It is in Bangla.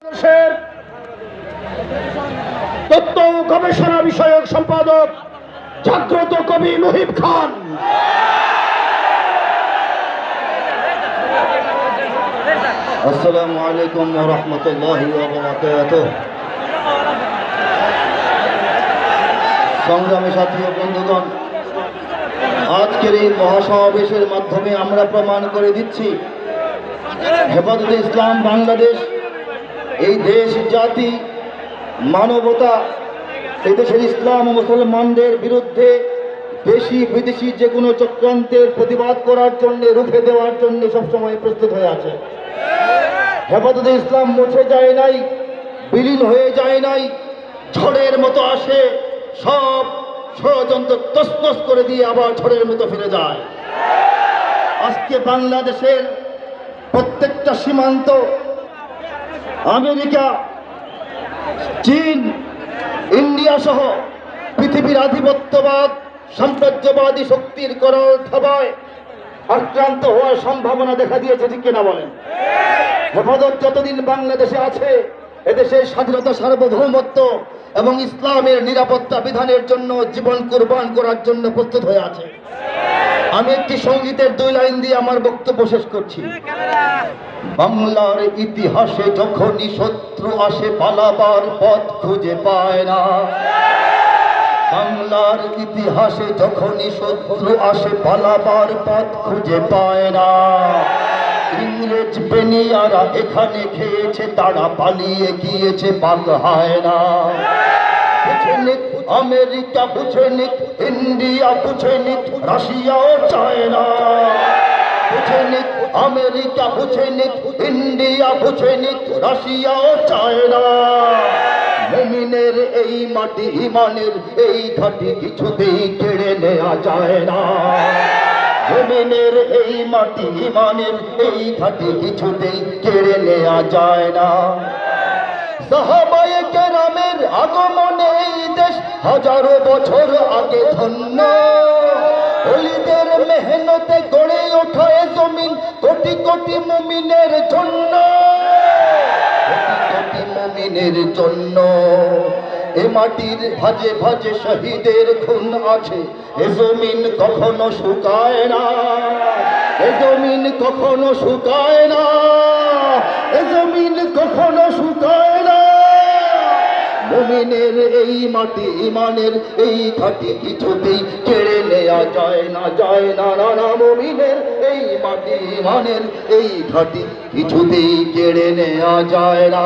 দেশের তথ্য গবেষণা বিষয়ক সম্পাদক জাগ্রত কবি মুহিব খান, আসসালামু আলাইকুম ওয়া রাহমাতুল্লাহি ওয়া বারাকাতুহু। সংগ্রামী সাথী ও বন্ধুগণ, আজকের এই মহাসমাবেশের মাধ্যমে আমরা প্রমাণ করে দিচ্ছি হেফাজতে ইসলাম বাংলাদেশ এই দেশ, জাতি, মানবতা, এই দেশের ইসলাম ও মুসলমানদের বিরুদ্ধে দেশি বিদেশি যে কোনো চক্রান্তের প্রতিবাদ করার জন্য, রুখে দেওয়ার জন্য সবসময় প্রস্তুত হয়ে আছে। হেফাজতে ইসলাম মুছে যায় নাই, বিলীন হয়ে যায় নাই, ঝড়ের মতো আসে, সব ষড়যন্ত্র তছনছ করে দিয়ে আবার ঝড়ের মতো ফিরে যায়। আজকে বাংলাদেশের প্রত্যেকটা সীমান্ত আমেরিকা, চীন, ইন্ডিয়া সহ পৃথিবীর আধিপত্যবাদ, সাম্রাজ্যবাদী শক্তির করল থাবায় আক্রান্ত হওয়ার সম্ভাবনা দেখা দিয়েছে, ঠিক কিনা বলেন? হেফাজত যতদিন বাংলাদেশে আছে, এদেশের স্বাধীনতা, সার্বভৌমত্ব এবং ইসলামের নিরাপত্তা বিধানের জন্য জীবন কুরবান করার জন্য প্রস্তুত হয়ে আছে। আমি একটি সঙ্গীতের 2 লাইন দিয়ে আমার বক্তব্য শেষ করছি। বাংলার ইতিহাসে যখনই শত্রু আসে, পালাবার পথ খুঁজে পায় না। বাংলার ইতিহাসে যখনই শত্রু আসে, পালাবার পথ খুঁজে পায় না। ইংরেজ বেনিয়ারা এখানে খেয়েছে, তারা পালিয়ে গিয়েছে বাংলায় না। বুঝে নিক আমেরিকা, বুঝে নিক ইন্ডিয়া, বুঝে নিক রাশিয়াও চায় না। বুঝে নিক আমেরিকা, বুঝে নিক ইন্ডিয়া, বুঝে নিক রাশিয়াও চায় না। মুমিনের এই মাটি, ইমানের এই ঘাটি কিছুতেই কেড়ে নেওয়া যায় না। মুমিনের এই মাটি, ইমানের এই ঘাটি কিছুতেই কেড়ে নেওয়া যায় না। সাহাবায়ে কেরামের আগমনে এই দেশ হাজারো বছর আগে ধন্য। ওলিদের মেহনতে গড়ে ওঠা এ জমিন কোটি কোটি মুমিনের জন্য, কোটি কোটি মুমিনের জন্য। এ মাটির ভাজে ভাজে শহীদের খুন আছে, এ জমিন কখনো শুকায় না। এ জমিন কখনো শুকায় না, এ জমিন কখনো শুকায় না। মুমিনের এই মাটি, ইমানের এই ঘাটি কিছুতেই কেড়ে নেওয়া যায় না, যায় না, না, না। মুমিনের এই মাটি, ইমানের এই ঘাটি কিছুতেই কেড়ে নেওয়া যায় না।